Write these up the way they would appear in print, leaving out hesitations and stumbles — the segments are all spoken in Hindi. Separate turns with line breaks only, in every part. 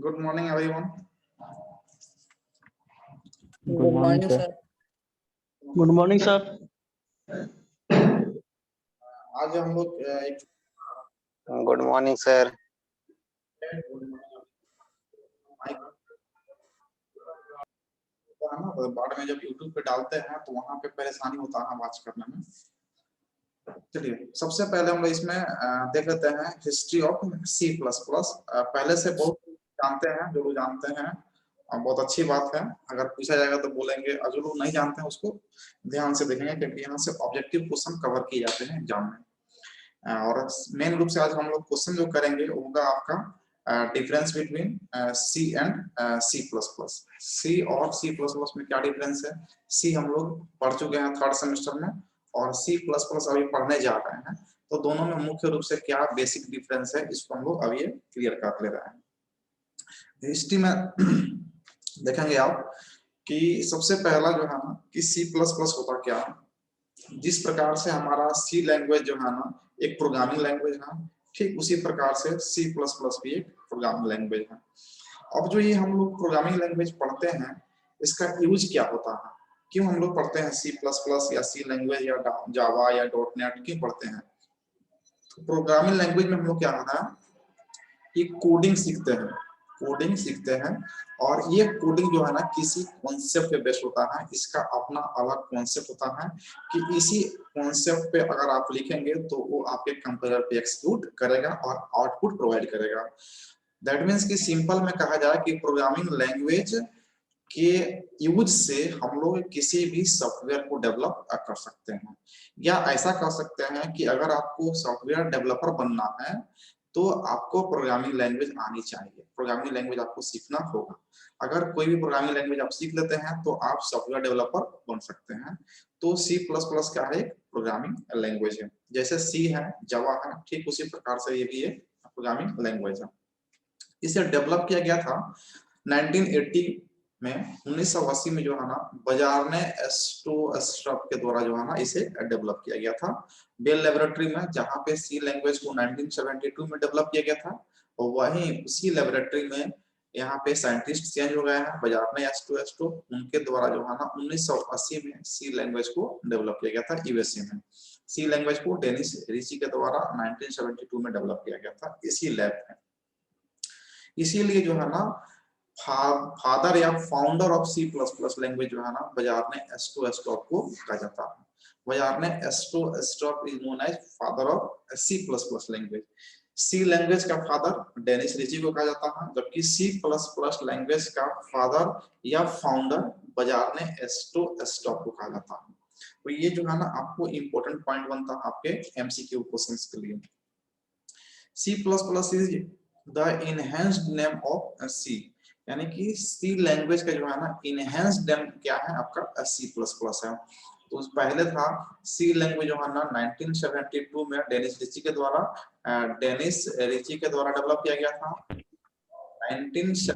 Good morning, everyone.
Good morning, sir.
Good morning sir.
आज हम लोग एक
गुड मॉर्निंग सर।
बाद में जब YouTube पे डालते हैं तो वहां पे परेशानी होता है वॉच करने में। चलिए सबसे पहले हम लोग इसमें देख लेते हैं हिस्ट्री ऑफ C++। पहले से बहुत जानते हैं, जो लोग जानते हैं बहुत अच्छी बात है। अगर पूछा जाएगा तो बोलेंगे, जो लोग नहीं जानते हैं उसको ध्यान से देखेंगे क्योंकि यहाँ से ऑब्जेक्टिव क्वेश्चन कवर किए जाते हैं एग्जाम में। और मेन रूप से आज हम लोग क्वेश्चन जो करेंगे वो होगा आपका difference between C and C++। C और C++ में क्या डिफरेंस है? C हम लोग पढ़ चुके हैं 3rd सेमेस्टर में और C++ अभी पढ़ने जा रहे हैं, तो दोनों में मुख्य रूप से क्या बेसिक डिफरेंस है इसको हम लोग अभी क्लियर कर ले रहे हैं। हिस्ट्री में देखेंगे आप कि सबसे पहला जो है ना कि C++ होता क्या है। जिस प्रकार से हमारा C लैंग्वेज जो है ना एक प्रोग्रामिंग लैंग्वेज है, ठीक उसी प्रकार से C++ भी एक प्रोग्रामिंग लैंग्वेज है। अब जो ये हम लोग प्रोग्रामिंग लैंग्वेज पढ़ते हैं इसका यूज क्या होता है, क्यों हम लोग पढ़ते हैं C++ या C लैंग्वेज या जावा या .NET क्यों पढ़ते हैं? तो प्रोग्रामिंग लैंग्वेज में हम लोग क्या होता है कि कोडिंग सीखते हैं और ये कोडिंग जो है ना किसी कॉन्सेप्ट पे बेस्ड होता है। इसका अपना अलग कॉन्सेप्ट होता है कि इसी कॉन्सेप्ट पे अगर आप लिखेंगे तो वो आपके कंप्यूटर पे एक्सिक्यूट करेगा और आउटपुट प्रोवाइड करेगा। दैट मीन्स कि सिंपल में कहा जाए कि प्रोग्रामिंग लैंग्वेज के यूज से हम लोग किसी भी सॉफ्टवेयर को डेवलप कर सकते हैं, या ऐसा कर सकते हैं कि अगर आपको सॉफ्टवेयर डेवलपर बनना है तो आपको प्रोग्रामिंग लैंग्वेज आनी चाहिए, प्रोग्रामिंग लैंग्वेज आपको सीखना होगा। अगर कोई भी प्रोग्रामिंग लैंग्वेज आप सीख लेते हैं तो आप सॉफ्टवेयर डेवलपर बन सकते हैं। तो C++ क्या है? प्रोग्रामिंग लैंग्वेज है। जैसे C है, जावा है, ठीक उसी प्रकार से ये भी एक प्रोग्रामिंग लैंग्वेज है। इसे डेवलप किया गया था 1980 में, 1980 में जो है ना बाजार ने एस्ट्रो के द्वारा जो है ना इसे डेवलप किया गया था बेल लेबोरेटरी में, जहां पे C लैंग्वेज को 1972 में डेवलप किया गया था। और वहीं उसी लेबोरेटरी में यहाँ पे साइंटिस्ट चेंज हो गए हैं, बाजार ने एस्ट्रो उनके द्वारा जो है ना 1980 में C लैंग्वेज को डेवलप किया गया था USA में। C लैंग्वेज को डेनिस रिची के द्वारा 1972 में डेवलप किया गया था इसी लैब में। इसीलिए जो है ना फादर या फाउंडर ऑफ C++ लैंग्वेज जो है ना बाजार ने एस्ट्रो को कहा जाता है। बाजार ने एस्ट्रो is known as father of C++ language. C language का फादर डेनिस रिची को कहा जाता है, जबकि C++ लैंग्वेज का फादर या फाउंडर बाजार ने एस्ट्रो को कहा जाता है। तो ये जो है ना आपको इंपॉर्टेंट पॉइंट बनता है आपके MCQ क्वेश्चंस के लिए। C++ is the enhanced name of C, यानी कि C लैंग्वेज का जो है ना इनहेंस्ड नेम क्या है आपका C++ है। तो पहले था C लैंग्वेज जो है ना 1972 में डेनिस रिची के द्वारा डेवलप किया गया था। 19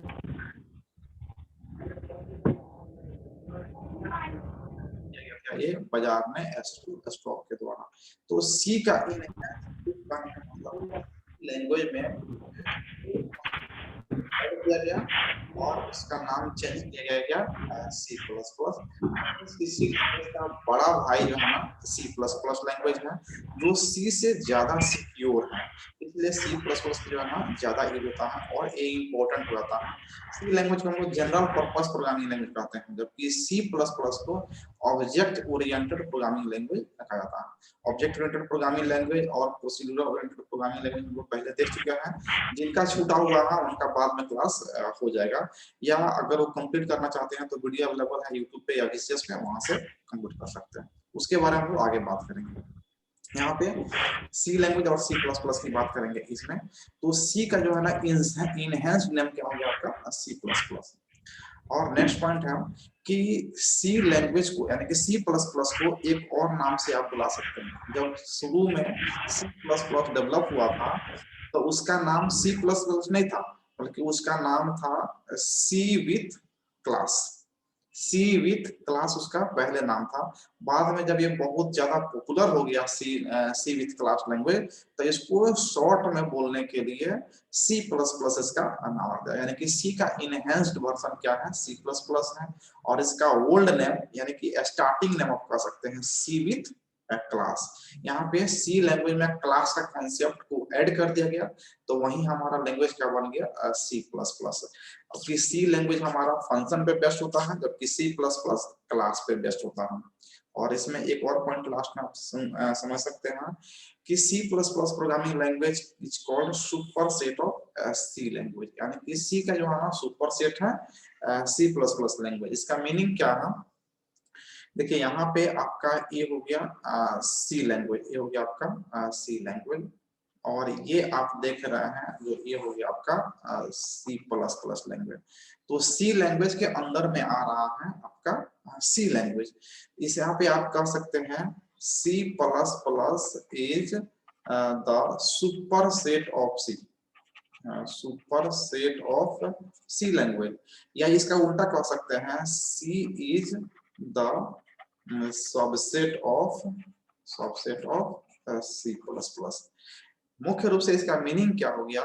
ये बाजार में एस्ट्रो के द्वारा। तो C का लैंग्वेज में किया गया और उसका नाम चेंज किया गया C++। इसी का बड़ा भाई जो है ना C++ लैंग्वेज है जो C से ज्यादा सिक्योर है, इसलिए C++ जो है ना ज्यादा यूज होता है और ये इंपॉर्टेंट हो जाता है। C लैंग्वेज को हम लोग जनरल पर्पस प्रोग्रामिंग लैंग्वेज कहते हैं, जबकि C++ को ऑब्जेक्ट ओरिएंटेड प्रोग्रामिंग लैंग्वेज कहा जाता है। ऑब्जेक्ट ओरिएंटेड प्रोग्रामिंग लैंग्वेज और प्रोसीड्यूरल ओरिएंटेड प्रोग्रामिंग लैंग्वेज हम लोग पहले देख चुके हैं, जिनका छूटा हुआ है उनका बाद में क्लास हो जाएगा, या अगर वो कंप्लीट करना चाहते हैं तो वीडियो अवेलेबल है यूट्यूब पे या VCS पे, वहां से कंप्लीट कर सकते हैं। उसके बारे में हम लोग आगे बात करेंगे। यहाँ पे C लैंग्वेज और C++ की बात करेंगे इसमें। तो C का जो है ना इनहेंस्ड नेम क्या हो गया आपका C++। और नेक्स्ट पॉइंट है कि C लैंग्वेज को यानी कि C++ को एक और नाम से आप बुला सकते हैं। जब शुरू में C++ डेवलप हुआ था तो उसका नाम C++ नहीं था, बल्कि उसका नाम था C with class. C with class उसका पहले नाम था। बाद में जब ये बहुत ज्यादा पॉपुलर हो गया सी विथ क्लास लैंग्वेज, तो इसको शॉर्ट में बोलने के लिए सी प्लस प्लस इसका नाम रख दिया। यानी कि सी का इनहेंस्ड वर्जन क्या है, सी प्लस प्लस है, और इसका ओल्ड नेम यानी कि स्टार्टिंग नेम आप कह सकते हैं सी विथ क्लास। यहाँ पे सी लैंग्वेज में क्लास का कॉन्सेप्ट को ऐड कर दिया गया, तो वही हमारा लैंग्वेज क्या बन गया, सी प्लस प्लस। सी लैंग्वेज हमारा फंक्शन पे बेस्ड होता है, जबकि सी प्लस प्लस क्लास पे बेस्ड होता है। और इसमें एक और पॉइंट लास्ट में आप समझ सकते हैं कि C plus plus programming language is called super set of C language. यानी कि सी का जो है ना सुपर सेट है सी प्लस प्लस लैंग्वेज। इसका मीनिंग क्या है, देखिए यहाँ पे आपका ये हो गया सी लैंग्वेज, ये हो गया आपका सी लैंग्वेज, और ये आप देख रहे हैं जो ये हो गया आपका सी प्लस प्लस लैंग्वेज। तो सी लैंग्वेज के अंदर में आ रहा है आपका सी लैंग्वेज। इस यहाँ पे आप कर सकते हैं C plus plus is the super set of C, super set of C language, या इसका उल्टा कह सकते हैं C is the subset of C plus plus. मुख्य रूप से इसका मीनिंग क्या हो गया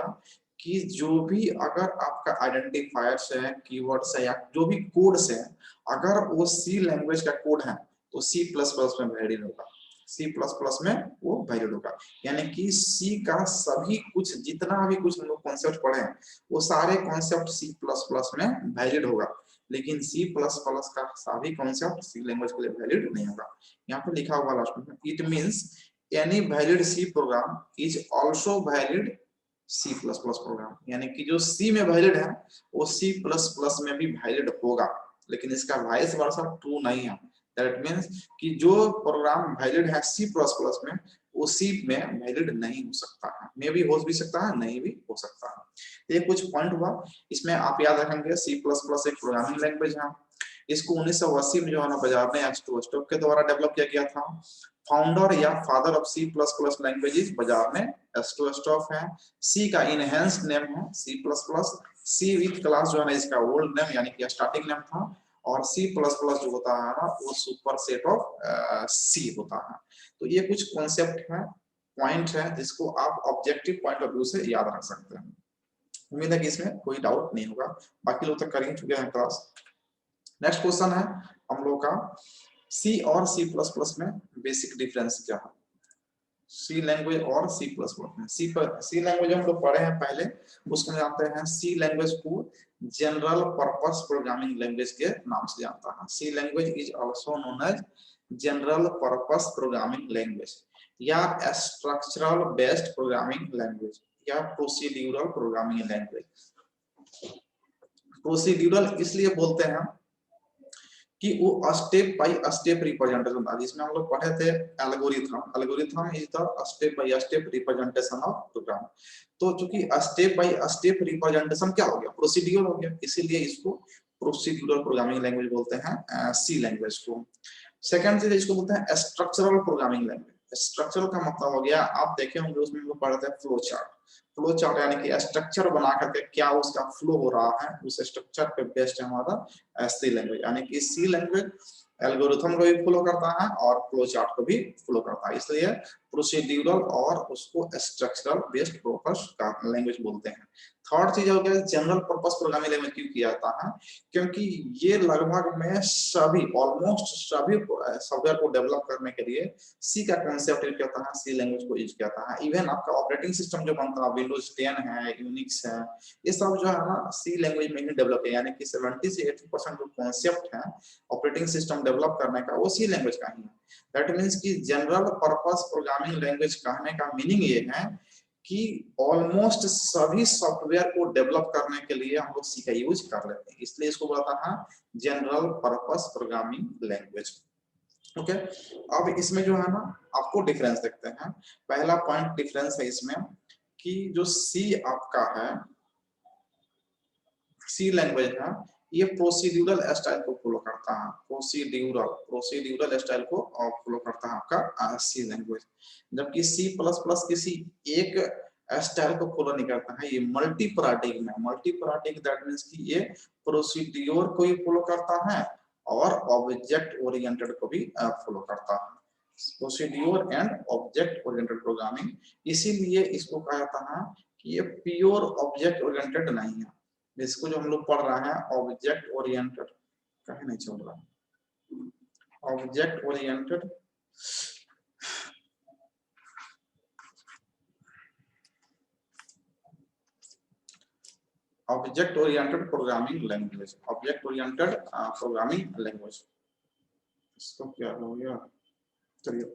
कि जो भी अगर आपका आइडेंटिफायर्स है, कीवर्ड्स है, या जो भी कोड्स है, अगर वो सी लैंग्वेज का कोड है तो सी प्लस प्लस में वैलिड होगा, सी प्लस प्लस में वो वैलिड होगा। यानी कि सी का सभी कुछ जितना भी कुछ हम लोग कॉन्सेप्ट पढ़े हैं वो सारे कॉन्सेप्ट सी प्लस प्लस में वैलिड होगा, लेकिन सी प्लस प्लस का सभी कॉन्सेप्ट सी लैंग्वेज के लिए वैलिड नहीं होगा। यहाँ पे लिखा हुआ लास्ट में, it means any valid C program is also valid C++ program. यानी कि जो C में वैलिड है वो C++ में भी वैलिड होगा, लेकिन इसका वाइस वर्सा ट्रू नहीं है। दैट मींस कि जो प्रोग्राम वैलिड है C++ में वो C में वैलिड नहीं हो सकता है, मे भी हो भी सकता है, नहीं भी हो सकता है। ये कुछ पॉइंट हुआ। इसमें आप याद रखेंगे C++ एक प्रोग्रामिंग लैंग्वेज है। इसको 1980 में जो है ना बाजार में एच2 स्टॉक के द्वारा डेवलप किया गया था। फाउंडर या father of C plus plus languages Bjarne एच2 stock है। सी का इनहेंस्ड नेम है C plus plus. C with class जो है ना इसका ओल्ड नेम यानी कि स्टार्टिंग नेम था, और सी प्लस प्लस जो होता है ना वो सुपर सेट ऑफ सी होता है। तो ये कुछ कॉन्सेप्ट है, पॉइंट है, जिसको आप ऑब्जेक्टिव पॉइंट ऑफ व्यू से याद रख सकते हैं। उम्मीद है कि इसमें कोई डाउट नहीं होगा, बाकी लोग तक कर ही चुके हैं क्लास। नेक्स्ट क्वेश्चन है हम लोग का, सी और सी प्लस प्लस में बेसिक डिफरेंस क्या है। सी लैंग्वेज और सी प्लस प्लस में सी लैंग्वेज हम लोग पढ़े हैं पहले, उसको जानते हैं सी लैंग्वेज को जनरल पर्पस प्रोग्रामिंग लैंग्वेज के नाम से जानता है। C language is also known as general purpose programming language, या स्ट्रक्चरल बेस्ड प्रोग्रामिंग लैंग्वेज, या प्रोसीड्यूरल प्रोग्रामिंग लैंग्वेज। प्रोसीड्यूरल इसलिए बोलते हैं कि वो स्टेप बाय स्टेप रिप्रेजेंटेशन था, जिसमें हम लोग पढ़े थे algorithm. Algorithm is the step by step representation of program. तो चूंकि स्टेप बाय स्टेप रिप्रेजेंटेशन क्या हो गया, प्रोसीड्यूर हो गया, इसीलिए इसको प्रोसीड्यूरल प्रोग्रामिंग लैंग्वेज बोलते हैं सी लैंग्वेज को। सेकंड चीज इसको बोलते हैं स्ट्रक्चरल प्रोग्रामिंग लैंग्वेज। स्ट्रक्चरल का मतलब हो गया, आप देखे होंगे उसमें हम लोग पढ़ते हैं फ्लो चार्ट। फ्लो चार्ट यानी कि स्ट्रक्चर बना करके क्या उसका फ्लो हो रहा है, उस स्ट्रक्चर पे बेस्ड है हमारा सी लैंग्वेज। यानी कि सी लैंग्वेज एल्गोरिथम को भी फॉलो करता है और फ्लो चार्ट को भी फॉलो करता है, इसलिए प्रोसीड्यूरल और उसको स्ट्रक्चरल बेस्ड पर्पस का लैंग्वेज बोलते हैं। थर्ड चीज हो गया जनरल पर्पस प्रोग्रामिंग लैंग्वेज क्यों किया जाता है, क्योंकि ये लगभग में सभी ऑलमोस्ट सभी सॉफ्टवेयर को डेवलप करने के लिए सी का कांसेप्ट यूज करता है, सी लैंग्वेज को यूज करता है। इवन आपका ऑपरेटिंग सिस्टम जो बनता है विंडोज 10 है, यूनिक्स है, ये सब जो है ना सी लैंग्वेज में ही डेवलप है। यानी कि 70 से 80% जो कांसेप्ट है ऑपरेटिंग सिस्टम डेवलप करने का वो सी लैंग्वेज का ही है। दैट मींस कि जनरल पर्पस प्रोग्रामिंग लैंग्वेज कहने का मीनिंग ये है कि ऑलमोस्ट सभी सॉफ्टवेयर को डेवलप करने के लिए हम लोग सी का यूज कर लेते हैं, इसलिए इसको बोलता है general purpose programming language. Okay, अब इसमें जो है ना आपको डिफरेंस देखते हैं। पहला पॉइंट डिफरेंस है इसमें कि जो सी आपका है, सी लैंग्वेज है, ये प्रोसीड्यूरल स्टाइल को फॉलो करता है। प्रोसीड्यूरल स्टाइल को फॉलो करता है आपका सी लैंग्वेज, जबकि सी प्लस प्लस किसी एक स्टाइल को फॉलो नहीं करता है, ये मल्टी पैराडिग्म है। मल्टी पैराडिग्म दैट मींस कि ये प्रोसीड्यूर को ही फॉलो करता है और ऑब्जेक्ट ओरिएंटेड को भी फॉलो करता है। Procedure and object oriented programming, इसीलिए इसको कहा जाता है कि ये प्योर ऑब्जेक्ट ओरिएंटेड नहीं है। इसको जो हम लोग पढ़ रहे हैं ऑब्जेक्ट ओरिएंटेड, कहीं नहीं चल रहा, object oriented object oriented programming language, object oriented programming language, इसको क्या हो गया, चलिए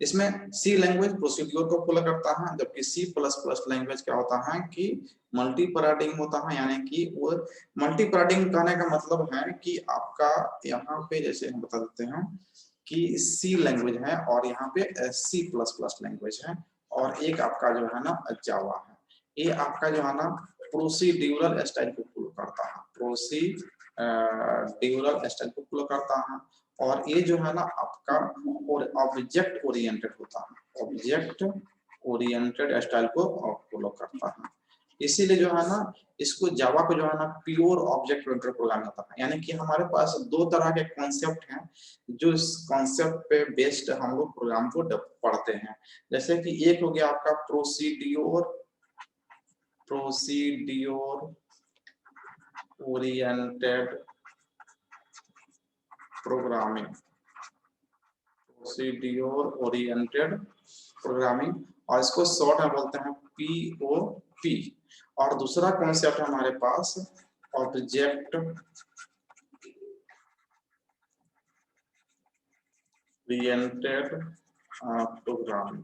इसमें सी लैंग्वेज प्रोसीड्यूर को फॉलो करता है, जबकि सी प्लस प्लस लैंग्वेज क्या होता है कि मल्टी पैराडिग्म होता है। यानी कि वो मल्टी पैराडिग्म कहने का मतलब है कि आपका यहाँ पे जैसे हम बता देते हैं कि सी लैंग्वेज है और यहाँ पे सी प्लस प्लस लैंग्वेज है और एक आपका जो है ना जावा है। ये आपका जो है ना प्रोसीड्यूरल स्टाइल को फॉलो करता है, प्रोसीड्यूरल स्टाइल को फॉलो करता है और ये जो है ना आपका ऑब्जेक्ट ओरिएंटेड होता है, ऑब्जेक्ट ओरिएंटेड स्टाइल को फॉलो करता है। इसीलिए जो है ना इसको जावा पे जो है ना प्योर ऑब्जेक्ट ओरिएंटेड प्रोग्रामिंग होता है। यानी कि हमारे पास दो तरह के कॉन्सेप्ट हैं जो इस कॉन्सेप्ट पे बेस्ड हम लोग प्रोग्राम को पढ़ते हैं। जैसे कि एक हो गया आपका procedure oriented programming, procedure oriented programming, और इसको शॉर्ट में बोलते हैं पीओपी। और दूसरा कॉन्सेप्ट है हमारे पास object oriented programming,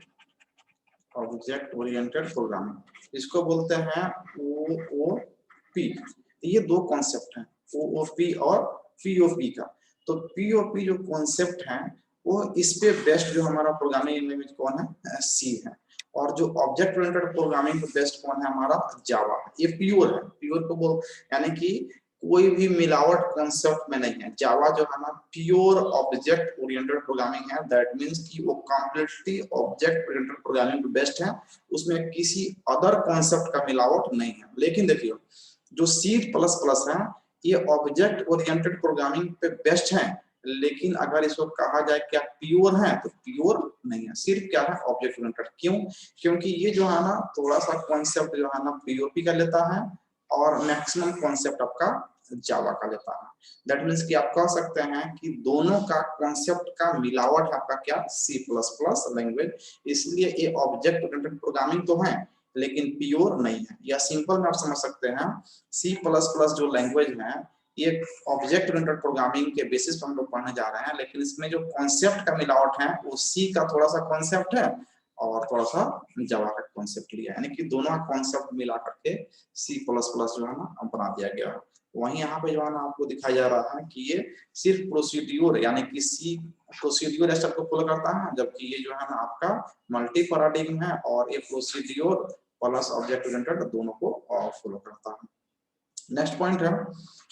object oriented programming, इसको बोलते हैं ओओपी। ये दो कॉन्सेप्ट हैं, ओओपी और पीओपी का। तो पीओपी जो कॉन्सेप्ट है वो इस पे बेस्ट जो हमारा प्रोग्रामिंग लैंग्वेज कौन है, सी है। और जो ऑब्जेक्ट ओरिएंटेड प्रोग्रामिंग बेस्ट कौन है, हमारा जावा है। ये प्योर है, प्योर को बोल यानी कि कोई भी मिलावट कॉन्सेप्ट में नहीं है। जावा जो है ना प्योर ऑब्जेक्ट ओरिएंटेड प्रोग्रामिंग है। दैट मींस कि वो completely object oriented programming best है, उसमें किसी अदर कॉन्सेप्ट का मिलावट नहीं है। लेकिन देखिए जो सी प्लस प्लस है ये ऑब्जेक्ट ओरिएंटेड प्रोग्रामिंग पे बेस्ट है, लेकिन अगर इसको कहा जाए क्या प्योर है तो प्योर नहीं है, सिर्फ क्या है ऑब्जेक्ट ओरिएंटेड। क्यों? क्योंकि ये जो है ना थोड़ा सा कॉन्सेप्ट जो है ना पीओपी का लेता है और मैक्सिमम कॉन्सेप्ट आपका जावा का लेता है। दैट मींस कि आप कह सकते हैं कि दोनों का कॉन्सेप्ट का मिलावट है आपका क्या, सी प्लस प्लस लैंग्वेज। इसलिए ये ऑब्जेक्ट ओरिएंटेड प्रोग्रामिंग तो है लेकिन प्योर नहीं है। या सिंपल में आप समझ सकते हैं सी प्लस प्लस जो लैंग्वेज है ये ऑब्जेक्ट ओरिएंटेड प्रोग्रामिंग के बेसिस पर हम लोग पढ़ने जा रहे हैं, लेकिन इसमें जो कॉन्सेप्ट का मिलावट है वो सी का थोड़ा सा कॉन्सेप्ट है और थोड़ा सा जावा का कॉन्सेप्ट लिया, यानी कि दोनों कॉन्सेप्ट मिला करके सी प्लस प्लस जो है ना बना दिया गया है। वहीं यहाँ पे जो है ना आपको दिखाया जा रहा है कि ये सिर्फ प्रोसीड्यूर यानी कि सी प्रोसीड्यूर स्टेप को फॉलो करता है, जबकि ये जो है ना आपका मल्टी पैराडिग्म है और ये प्रोसीड्यूर प्लस ऑब्जेक्ट ओरिएंटेड दोनों को फॉलो करता है। नेक्स्ट पॉइंट है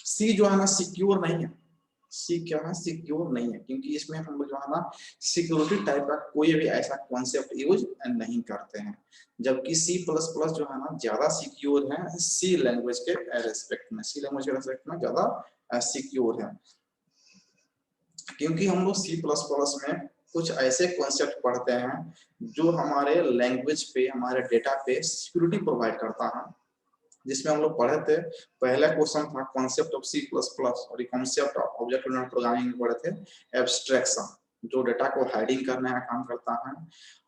सी जो है ना सिक्योर नहीं है। सी क्या है, सिक्योर नहीं है, क्योंकि इसमें हम जो है ना सिक्योरिटी टाइप का कोई भी ऐसा कॉन्सेप्ट यूज नहीं करते हैं। जबकि सी प्लस प्लस जो है ना ज्यादा सिक्योर है सी लैंग्वेज के रेस्पेक्ट में, सी लैंग्वेज के रेस्पेक्ट में ज्यादा सिक्योर है, क्योंकि हम लोग सी प्लस प्लस में कुछ ऐसे कॉन्सेप्ट पढ़ते हैं जो हमारे लैंग्वेज पे, हमारे डेटा पे सिक्योरिटी प्रोवाइड करता है। जिसमें हम लोग पढ़े थे, पहला क्वेश्चन था concept of C plus plus और concept of object oriented programming में पढ़े थे एब्स्ट्रैक्शन, जो डेटा को हाइडिंग करने का काम करता है।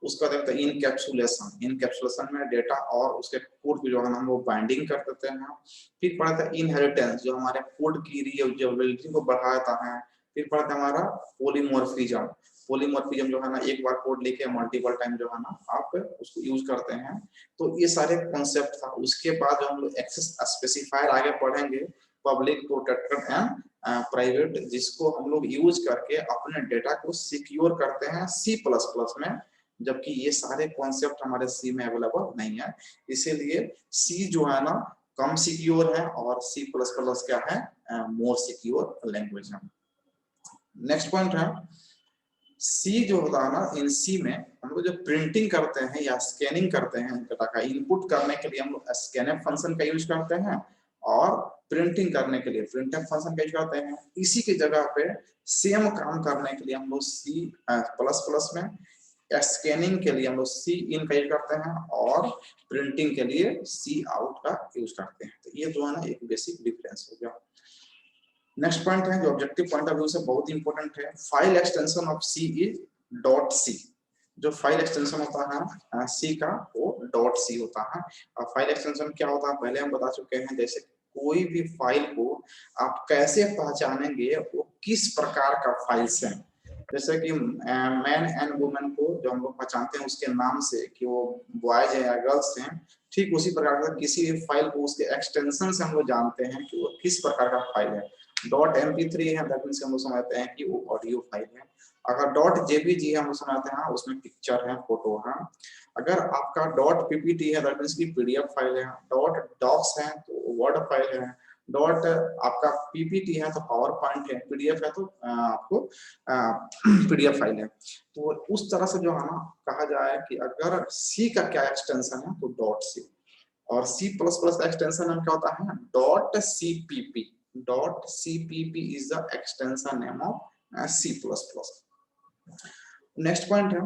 उसका देखते हैं इनकैप्सुलेशन, इनकैप्सुलेशन में डेटा और उसके कोड को जो है हम वो बाइंडिंग कर देते हैं। फिर पढ़े थे इनहेरिटेंस, जो हमारे कोड की रीयूजेबिलिटी को बढ़ाता है। फिर पढ़े थे हमारा पॉलीमॉर्फिज्म, पॉलीमॉर्फिज्म जो है ना एक बार कोड लिखे मल्टीपल टाइम जो है ना आप उसको यूज करते हैं। तो ये सारे कॉन्सेप्ट था। उसके बाद जो हम लोग एक्सेस स्पेसिफायर आगे पढ़ेंगे, पब्लिक प्रोटेक्टेड एंड प्राइवेट, जिसको हम लोग यूज करके अपने डेटा को सिक्योर करते हैं सी प्लस प्लस में, जबकि ये सारे कॉन्सेप्ट हमारे सी में अवेलेबल नहीं है। इसीलिए सी जो है ना कम सिक्योर है और सी प्लस प्लस क्या है, मोर सिक्योर लैंग्वेज है। नेक्स्ट पॉइंट है सी जो होता है ना, इन सी में हम लोग जो प्रिंटिंग करते हैं या स्कैनिंग करते हैं डेटा का इनपुट करने के लिए हम लोग स्कैनफ फंक्शन का यूज करते हैं और प्रिंटिंग करने के लिए प्रिंटफ फंक्शन का यूज करते हैं। इसी की जगह पे सेम काम करने के लिए हम लोग सी प्लस प्लस में स्कैनिंग के लिए हम लोग सी इन का यूज करते हैं और प्रिंटिंग के लिए सी आउट का यूज करते हैं। तो ये जो है ना एक बेसिक डिफरेंस हो गया। नेक्स्ट पॉइंट है जो ऑब्जेक्टिव पॉइंट ऑफ व्यू से बहुत इंपॉर्टेंट है, file extension of C is dot C. जो फाइल एक्सटेंशन होता है सी का वो डॉट सी होता है। और फाइल एक्सटेंशन क्या होता है पहले हम बता चुके हैं। जैसे कोई भी फाइल को आप कैसे पहचानेंगे वो किस प्रकार का फाइल्स है। जैसे कि मैन एंड वुमेन को जो हम लोग पहचानते हैं उसके नाम से कि वो बॉयज हैं या गर्ल्स हैं, ठीक उसी प्रकार का किसी भी फाइल को उसके एक्सटेंशन से हम लोग जानते हैं कि वो किस प्रकार का फाइल है। डॉट MP3 है दैट मींस हम लोग समझते हैं कि वो ऑडियो फाइल है। अगर डॉट JPG हम लोग समझते हैं उसमें पिक्चर है, फोटो है। अगर आपका डॉट PPT है दैट मींस की PDF फाइल है। डॉट डॉक्स है तो वर्ड फाइल है। डॉट आपका PPT है तो पावर पॉइंट है। PDF है तो आपको PDF फाइल है। तो उस तरह से जो है ना कहा जाए कि अगर C का क्या एक्सटेंशन है तो डॉट C, और C++ एक्सटेंशन में क्या होता है dot CPP। Dot CPP is the extension name of C++। Next point है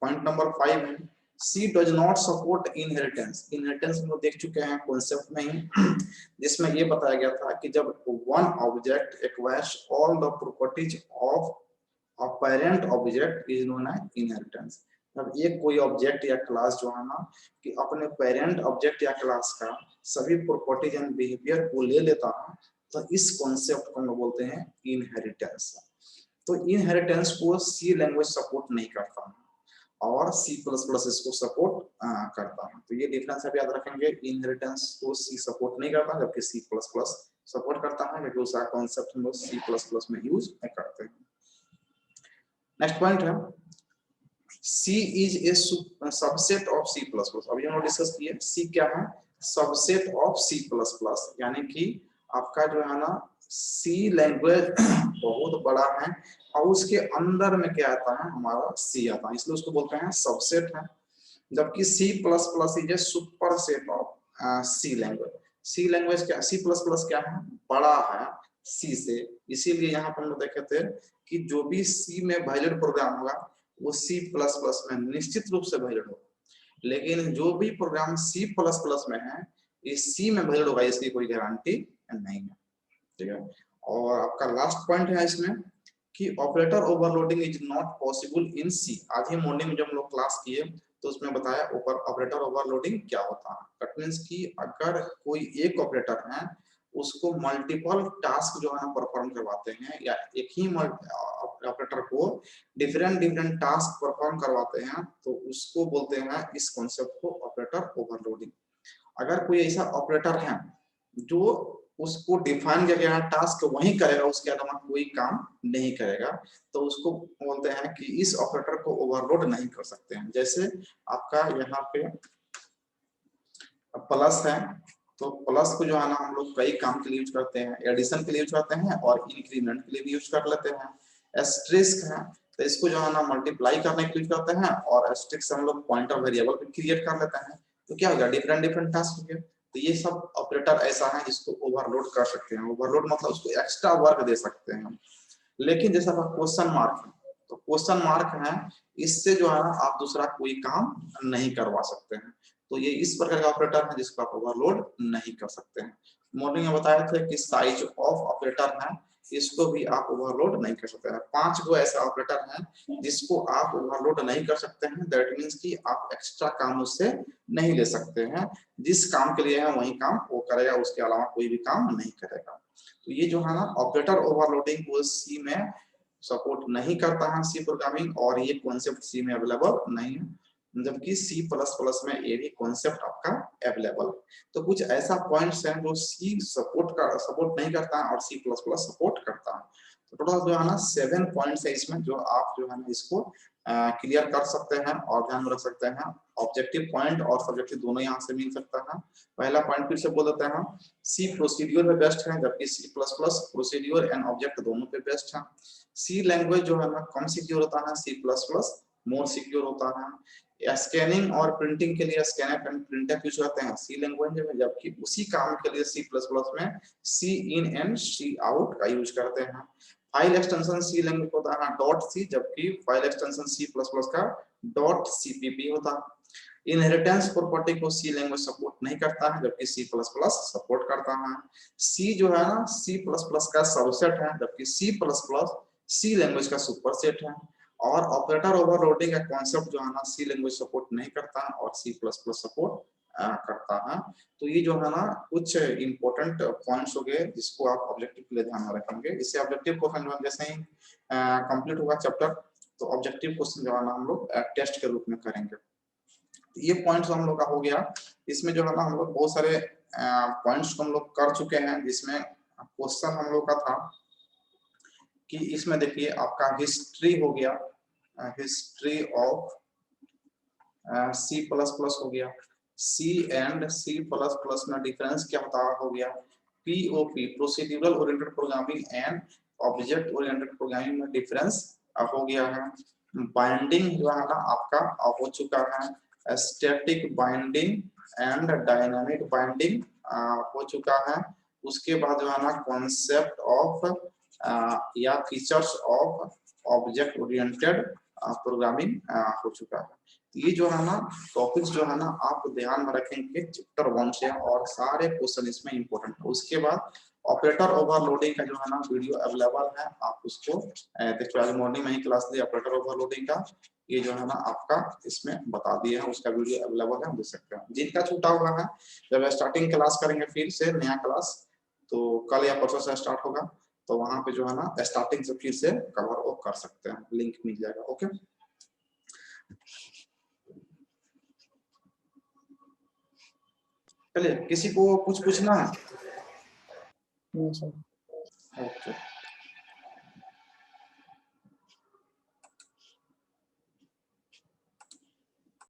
पॉइंट नंबर 5 है C does not support inheritance। Inheritance हम लोग देख चुके हैं कॉन्सेप्ट में ही, जिसमें ये बताया गया था कि जब one object acquires all the properties of a parent object is known as inheritance। अब एक कोई ऑब्जेक्ट या क्लास जो है ना कि अपने पेरेंट ऑब्जेक्ट या क्लास का सभी प्रॉपर्टीज एंड बिहेवियर को ले लेता है, तो इस कॉन्सेप्ट को हम लोग बोलते हैं इनहेरिटेंस। तो इनहेरिटेंस को सी लैंग्वेज सपोर्ट नहीं करता है और C++ इसको सपोर्ट करता है। तो ये डिफरेंस आप याद रखेंगे, इनहेरिटेंस को सी सपोर्ट नहीं करता जबकि C++ सपोर्ट करता है, क्योंकि उसका कॉन्सेप्ट हम लोग C++ में यूज करते हैं। नेक्स्ट पॉइंट है C is a subset of C++। अभी हम लोग डिस्कस किए C क्या है, सबसेट ऑफ C++, यानी कि आपका जो है ना C लैंग्वेज बहुत बड़ा है और उसके अंदर में क्या आता है हमारा C आता है, इसलिए उसको बोलते हैं सबसेट है। जबकि C++ is a super set of C language. C language क्या, C++ क्या है, बड़ा है C से, इसीलिए यहाँ पर हम लोग देखे थे कि जो भी C में वैलिड प्रोग्राम होगा वो C++ में निश्चित रूप से वैलिड होगा, लेकिन जो भी प्रोग्राम C++ में है ये C में वैलिड होगा इसकी कोई गारंटी नहीं है। ठीक है, और आपका लास्ट पॉइंट है इसमें कि operator overloading is not possible in C। आज ही मॉर्निंग में जब हम लोग क्लास किए तो उसमें बताया ऑपरेटर ओवरलोडिंग क्या होता है। दैट मींस कि अगर कोई एक ऑपरेटर है उसको मल्टीपल टास्क जो है परफॉर्म करवाते हैं या एक ही ऑपरेटर को डिफरेंट टास्क परफॉर्म करवाते हैं तो उसको बोलते हैं इस कॉन्सेप्ट को ऑपरेटर ओवरलोडिंग। अगर कोई ऐसा ऑपरेटर है जो उसको डिफाइन किया गया टास्क वही करेगा, उसके अलावा कोई काम नहीं करेगा, तो उसको बोलते हैं कि इस ऑपरेटर को ओवरलोड नहीं कर सकते हैं। जैसे आपका यहाँ पे प्लस है तो प्लस को जो है ना हम लोग कई काम के लिए यूज करते हैं, एडिशन के लिए यूज करते हैं और इंक्रीमेंट के लिए भी यूज कर लेते हैं। एस्टेरिस्क है तो इसको जो है ना मल्टीप्लाई करने के लिए यूज करते हैं और एस्टेरिस्क से हम लोग पॉइंटर वेरिएबल भी क्रिएट कर लेते हैं। तो क्या होगा डिफरेंट टास्क हो गया। तो ये सब ऑपरेटर ऐसा है जिसको ओवरलोड कर सकते हैं। ओवरलोड मतलब उसको एक्स्ट्रा वर्क दे सकते हैं हम। लेकिन जैसा क्वेश्चन मार्क है तो क्वेश्चन मार्क है इससे जो है ना आप दूसरा कोई काम नहीं करवा सकते हैं। तो ये इस प्रकार का ऑपरेटर है जिसको आप ओवरलोड नहीं कर सकते हैं। मॉर्निंग में बताया था कि साइज ऑफ ऑपरेटर है, इसको भी आप ओवरलोड नहीं कर सकते हैं। 5 गो ऐसा ऑपरेटर है जिसको आप ओवरलोड नहीं कर सकते हैं। दैट मींस कि आप एक्स्ट्रा काम उससे नहीं ले सकते हैं, जिस काम के लिए है वही काम वो करेगा, उसके अलावा कोई भी काम नहीं करेगा। तो ये जो है ना ऑपरेटर ओवरलोडिंग वो C में सपोर्ट नहीं करता है C प्रोग्रामिंग, और ये कॉन्सेप्ट C में अवेलेबल नहीं है, जबकि C++ में ये भी कॉन्सेप्ट आपका अवेलेबल है। तो कुछ ऐसा पॉइंट्स हैं जो C सपोर्ट नहीं करता है और C++ सपोर्ट करता है। तो टोटल जो है ना 7 पॉइंट्स है इसमें जो आप जो है ना इसको क्लियर कर सकते हैं और ध्यान में रख सकते हैं। ऑब्जेक्टिव पॉइंट और सब्जेक्टिव दोनों यहाँ से मिल सकता है। पहला पॉइंट फिर से बोल देते हैं, C प्रोसीड्यूर पे बेस्ट है जबकि C++ प्रोसीड्यूर एंड ऑब्जेक्ट दोनों पे बेस्ट है। C लैंग्वेज जो है ना कम सिक्योर होता है, C++ मोर सिक्योर होता है। स्कैनिंग और प्रिंटिंग के लिए स्कैनर एंड प्रिंटर यूज करते हैं सी लैंग्वेज में, जबकि उसी काम के लिए सी प्लस प्लस में सी इन एंड सी आउट का यूज करते हैं। फाइल एक्सटेंशन सी लैंग्वेज होता है डॉट सी, जबकि file extension C plus plus का डॉट सीपीपी होता है। इनहेरिटेंस प्रॉपर्टी को सी लैंग्वेज सपोर्ट नहीं करता है, जबकि सी प्लस प्लस सपोर्ट करता है। सी जो है ना सी प्लस प्लस का सबसेट है, जबकि सी प्लस प्लस सी लैंग्वेज का सुपरसेट है। और ऑपरेटर ओवरलोडिंग का कॉन्सेप्ट जो है ना सी लैंग्वेज सपोर्ट नहीं करता है और सी प्लस प्लस सपोर्ट करता है। तो ये जो है ना कुछ इंपॉर्टेंट पॉइंट्स हो गए जिसको आप ऑब्जेक्टिव के लिए ध्यान में रखेंगे। इससे ऑब्जेक्टिव क्वेश्चन जैसे ही कंप्लीट होगा चैप्टर, तो ऑब्जेक्टिव क्वेश्चन जो है ना हम लोग टेस्ट के रूप में करेंगे। ये पॉइंट्स हम लोग का हो गया। इसमें जो है ना हम लोग बहुत सारे पॉइंट्स हम लोग कर चुके हैं, जिसमें क्वेश्चन हम लोग का था कि इसमें देखिए आपका हिस्ट्री हो गया, history of C plus plus हो गया, C and C plus plus में डिफरेंस क्या होता हो गया, POP procedural oriented programming and object oriented programming में डिफरेंस हो गया है। बाइंडिंग जो है ना आपका हो चुका है, static binding and dynamic binding हो चुका है। उसके बाद जो है ना कॉन्सेप्ट ऑफ या features of object oriented programming हो चुका है। ये जो है ना टॉपिक्स जो है ना आप ध्यान में रखेंगे चैप्टर 1 से, और सारे क्वेश्चन इसमें इंपॉर्टेंट है। उसके बाद ऑपरेटर ओवरलोडिंग का जो है ना वीडियो अवेलेबल है, आप उसको देखिए आज मॉर्निंग में ही क्लास ली ऑपरेटर ओवरलोडिंग का, ये जो है ना आपका इसमें बता दिया है, उसका वीडियो अवेलेबल है, देख सकते हैं। जिनका छूटा हुआ है जब स्टार्टिंग क्लास करेंगे फिर से नया क्लास, तो कल या परसों से स्टार्ट होगा, तो वहां पे जो है ना स्टार्टिंग से फिर से कवर अप कर सकते हैं, लिंक मिल जाएगा। ओके, चलिए किसी को कुछ पूछना है?
नहीं सर।
ओके।